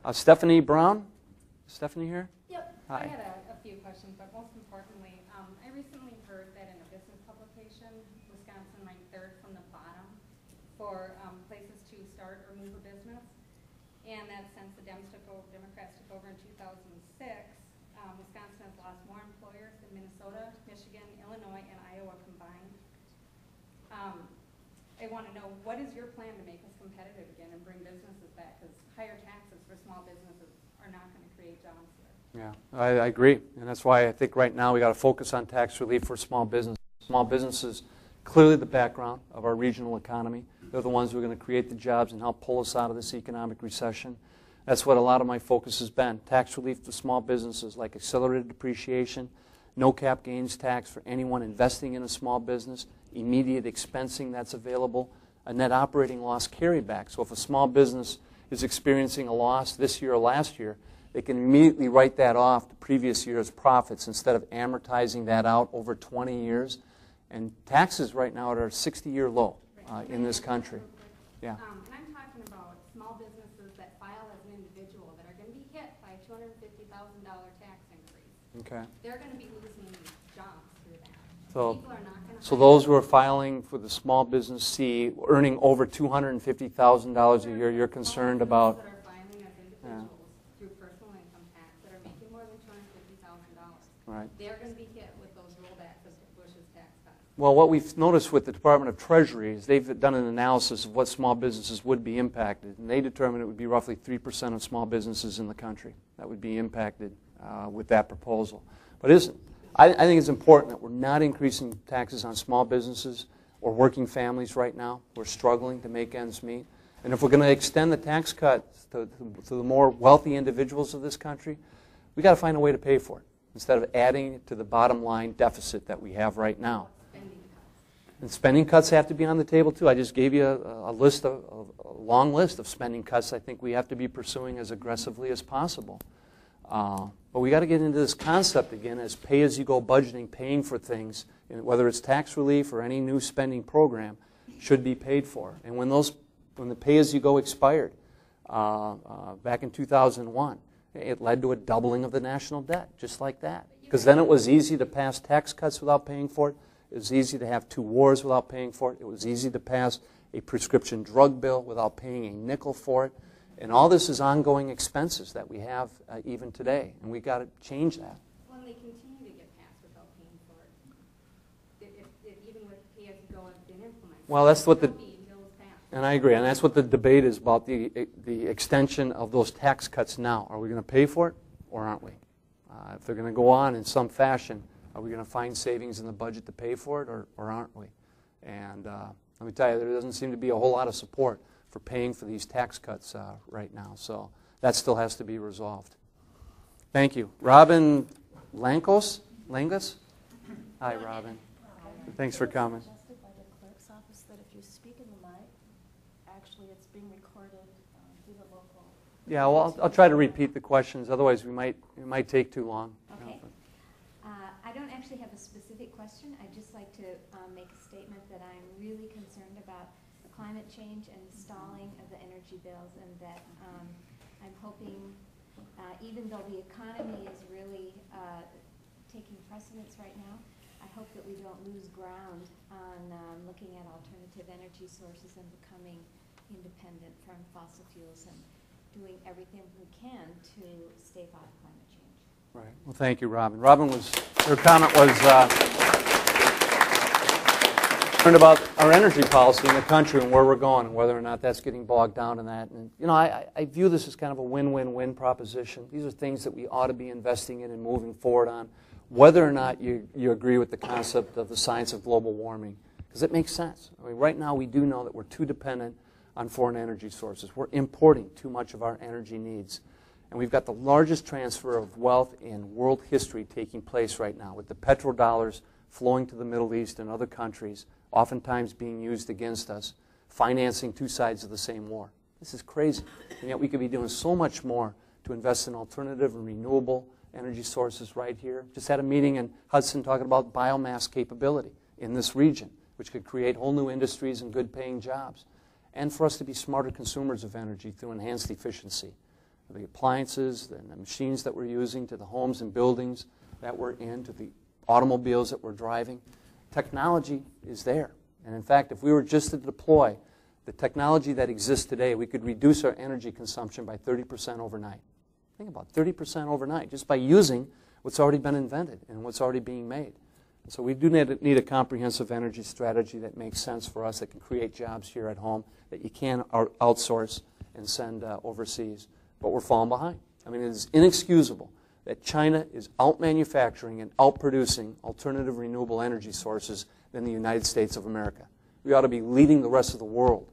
Stephanie Brown? Stephanie here? Yep. Hi. I had a few questions, but most importantly, I recently heard that in a business publication, Wisconsin ranked third from the bottom for places to start or move a business, and that since the Democrats took over in 2006, Wisconsin has lost more employers than Minnesota, Michigan, Illinois, and Iowa combined. I want to know, what is your plan to make us competitive again and bring businesses back? Because higher taxes for small businesses are not going to create jobs here. Yeah, I agree. And that's why I think right now we got to focus on tax relief for small business. Small businesses, clearly the background of our regional economy. They're the ones who are going to create the jobs and help pull us out of this economic recession. That's what a lot of my focus has been. Tax relief to small businesses like accelerated depreciation, no cap gains tax for anyone investing in a small business, immediate expensing that's available, a net operating loss carryback. So if a small business is experiencing a loss this year or last year, they can immediately write that off the previous year's profits instead of amortizing that out over 20 years. And taxes right now are at a 60-year low in this country. Yeah. And I'm talking about small businesses that file as an individual that are going to be hit by a $250,000 tax increase. Okay. They're going to be losing jobs through that. So, People are not going to so those who are filing for the small business C, earning over $250,000 a year, you're concerned about. That are filing as individuals through personal income tax that are making more than $250,000. Right. They're going to be hit with those rollbacks of Bush's tax cuts. Well, what we've noticed with the Department of Treasury is they've done an analysis of what small businesses would be impacted, and they determined it would be roughly 3% of small businesses in the country that would be impacted with that proposal. But it isn't. I think it's important that we're not increasing taxes on small businesses or working families right now. We're struggling to make ends meet. And if we're going to extend the tax cuts to the more wealthy individuals of this country, we've got to find a way to pay for it instead of adding it to the bottom line deficit that we have right now. And spending cuts have to be on the table too. I just gave you a long list of spending cuts I think we have to be pursuing as aggressively as possible. But we got to get into this concept again as pay-as-you-go budgeting, paying for things, whether it's tax relief or any new spending program, should be paid for. And when the pay-as-you-go expired back in 2001, it led to a doubling of the national debt, just like that. Because then it was easy to pass tax cuts without paying for it. It was easy to have 2 wars without paying for it. It was easy to pass a prescription drug bill without paying a nickel for it. And all this is ongoing expenses that we have even today, and we've got to change that. Well, and they continue to get passed without paying for it. Even with pay-as-you-go has been implemented. Well, that's what and I agree, and that's what the debate is about, the extension of those tax cuts now. Are we going to pay for it, or aren't we? If they're going to go on in some fashion, are we going to find savings in the budget to pay for it, or aren't we? And let me tell you, there doesn't seem to be a whole lot of support for paying for these tax cuts right now. So that still has to be resolved. Thank you. Robin Langus? Hi, Robin. Thanks for coming. Suggested by the clerk's office that if you speak in the mic, actually it's being recorded through the local. Yeah, well, I'll try to repeat the questions. Otherwise, it might take too long. Okay. I don't actually have a specific question. I'd just like to make a statement that I'm really concerned about climate change and stalling of the energy bills, and that I'm hoping, even though the economy is really taking precedence right now, I hope that we don't lose ground on looking at alternative energy sources and becoming independent from fossil fuels and doing everything we can to stave off climate change. Right. Well, thank you, Robin. Her comment was concerned about our energy policy in the country and where we're going and whether or not that's getting bogged down in that. And, you know, I view this as kind of a win-win-win proposition. These are things that we ought to be investing in and moving forward on, whether or not you agree with the concept of the science of global warming, because it makes sense. I mean, right now we do know that we're too dependent on foreign energy sources. We're importing too much of our energy needs. And we've got the largest transfer of wealth in world history taking place right now, with the petrodollars flowing to the Middle East and other countries, oftentimes being used against us, financing 2 sides of the same war. This is crazy. And yet we could be doing so much more to invest in alternative and renewable energy sources right here. Just had a meeting in Hudson talking about biomass capability in this region, which could create whole new industries and good paying jobs. And for us to be smarter consumers of energy through enhanced efficiency. the appliances, and the machines that we're using, to the homes and buildings that we're in, to the automobiles that we're driving. Technology is there. And in fact, if we were just to deploy the technology that exists today, we could reduce our energy consumption by 30% overnight. Think about 30% overnight, just by using what's already been invented and what's already being made. So we do need a comprehensive energy strategy that makes sense for us, that can create jobs here at home, that you can outsource and send overseas. But we're falling behind. I mean, it is inexcusable that China is out-manufacturing and out-producing alternative renewable energy sources than the United States of America. We ought to be leading the rest of the world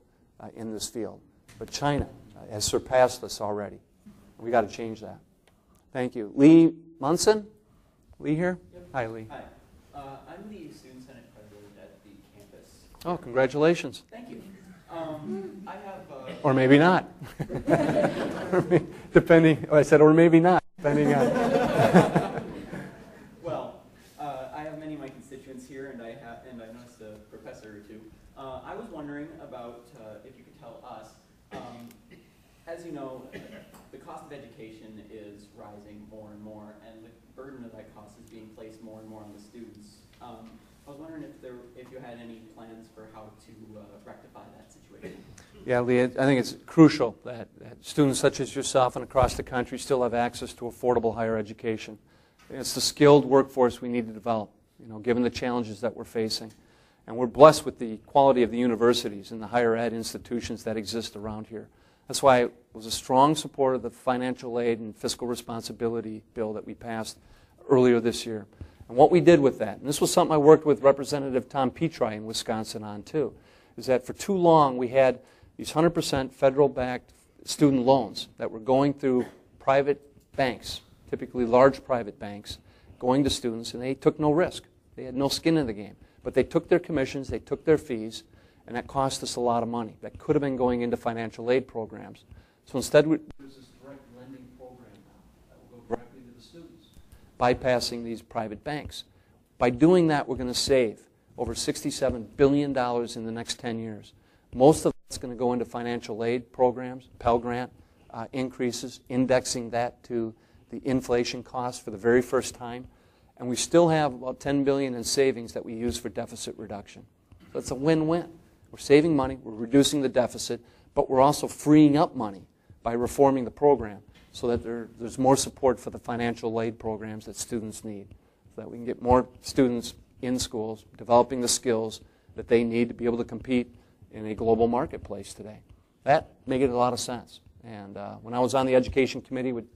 in this field. But China has surpassed us already. We've got to change that. Thank you. Lee Munson? Lee here? Yep. Hi, Lee. Hi. I'm the Student Senate President at the campus. Oh, congratulations. Thank you. I have... Or maybe not. Depending, I said, or maybe not, depending on... Well, I have many of my constituents here, and I noticed a professor or two. I was wondering about if you could tell us, as you know, the cost of education is rising more and more, and the burden of that cost is being placed more and more on the students. I was wondering if you had any plans for how to rectify that situation. Yeah, Lee, I think it's crucial that students such as yourself and across the country still have access to affordable higher education. It's the skilled workforce we need to develop, given the challenges that we're facing. And we're blessed with the quality of the universities and the higher ed institutions that exist around here. That's why I was a strong supporter of the financial aid and fiscal responsibility bill that we passed earlier this year. And what we did with that, and this was something I worked with Representative Tom Petri in Wisconsin on too, is that for too long we had these 100% federal-backed student loans that were going through private banks, typically large private banks, going to students, and they took no risk. They had no skin in the game. But they took their commissions, they took their fees, and that cost us a lot of money. That could have been going into financial aid programs. So instead, there's this direct lending program now that will go directly to the students, bypassing these private banks. By doing that, we're going to save over $67 billion in the next 10 years. Most of it's going to go into financial aid programs, Pell Grant increases, indexing that to the inflation cost for the very first time. And we still have about $10 billion in savings that we use for deficit reduction. So it's a win-win. We're saving money, we're reducing the deficit, but we're also freeing up money by reforming the program so that there's more support for the financial aid programs that students need, so that we can get more students in schools, developing the skills that they need to be able to compete in a global marketplace today. That made a lot of sense. And when I was on the Education Committee with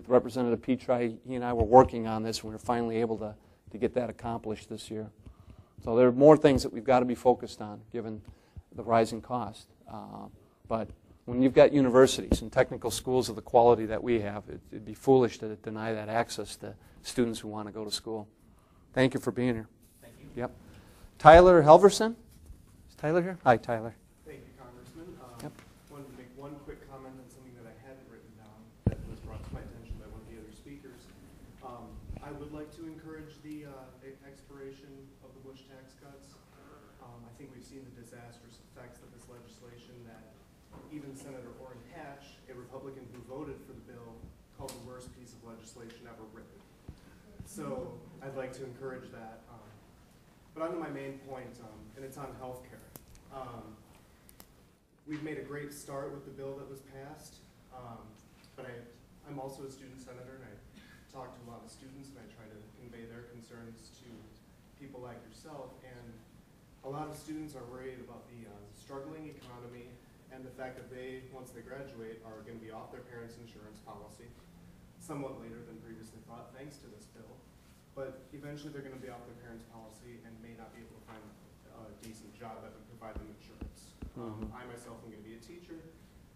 Representative Petri, he and I were working on this, and we were finally able to get that accomplished this year. So there are more things that we've got to be focused on, given the rising cost. But when you've got universities and technical schools of the quality that we have, it'd be foolish to deny that access to students who want to go to school. Thank you for being here. Thank you. Yep. Tyler Helverson? Is Tyler here? Hi, Tyler. Thank you, Congressman. Yep. Wanted to make one quick comment on something that I hadn't written down that was brought to my attention by one of the other speakers. I would like to encourage the expiration of the Bush tax cuts. I think we've seen the disastrous effects of this legislation that even Senator Orrin Hatch, a Republican who voted for the bill, called the worst piece of legislation ever written. So I'd like to encourage that. But on to my main point, and it's on health care. We've made a great start with the bill that was passed, but I'm also a student senator, and I talk to a lot of students, and I try to convey their concerns to people like yourself. And a lot of students are worried about the struggling economy and the fact that they, once they graduate, are going to be off their parents' insurance policy somewhat later than previously thought, thanks to this bill. But eventually they're going to be off their parents' policy and may not be able to find a decent job that would provide them insurance. I myself am going to be a teacher.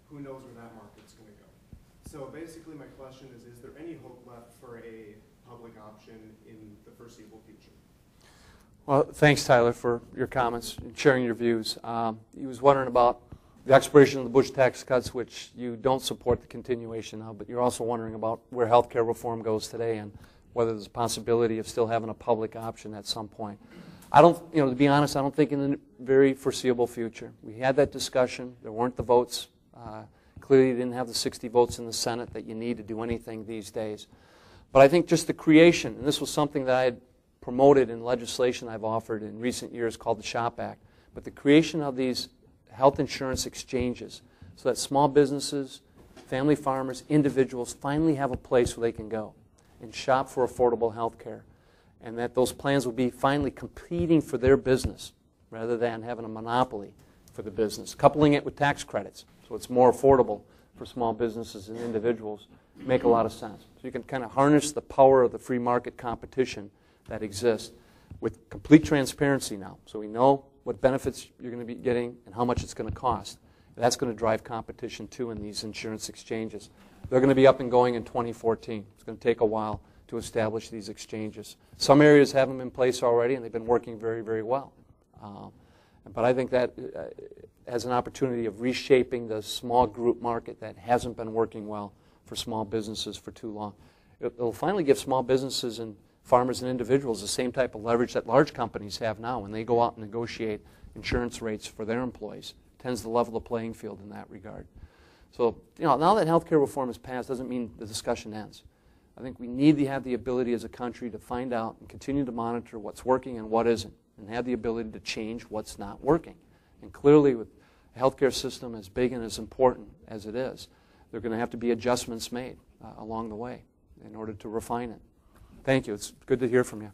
Who knows where that market's going to go? So basically my question is there any hope left for a public option in the foreseeable future? Well, thanks, Tyler, for your comments and sharing your views. He was wondering about the expiration of the Bush tax cuts, which you don't support the continuation of, but you're also wondering about where health care reform goes today and whether there's a possibility of still having a public option at some point. I don't, to be honest, I don't think in the very foreseeable future. We had that discussion. There weren't the votes Clearly, you didn't have the 60 votes in the Senate that you need to do anything these days. But I think just the creation, and this was something that I had promoted in legislation I've offered in recent years called the SHOP Act, but the creation of these health insurance exchanges so that small businesses, family farmers, individuals finally have a place where they can go and shop for affordable health care, and that those plans will be finally competing for their business rather than having a monopoly for the business. Coupling it with tax credits so it's more affordable for small businesses and individuals make a lot of sense. So you can kind of harness the power of the free market competition that exists with complete transparency now. So we know what benefits you're going to be getting and how much it's going to cost. And that's going to drive competition too in these insurance exchanges. They're going to be up and going in 2014. It's going to take a while to establish these exchanges. Some areas have them in place already, and they've been working very, very well. But I think that has an opportunity of reshaping the small group market that hasn't been working well for small businesses for too long. It'll finally give small businesses and farmers and individuals the same type of leverage that large companies have now when they go out and negotiate insurance rates for their employees. It tends to level the playing field in that regard. So, now that healthcare reform is passed doesn't mean the discussion ends. I think we need to have the ability as a country to find out and continue to monitor what's working and what isn't, and have the ability to change what's not working. And clearly, with a healthcare system as big and as important as it is, there are going to have to be adjustments made along the way in order to refine it. Thank you. It's good to hear from you.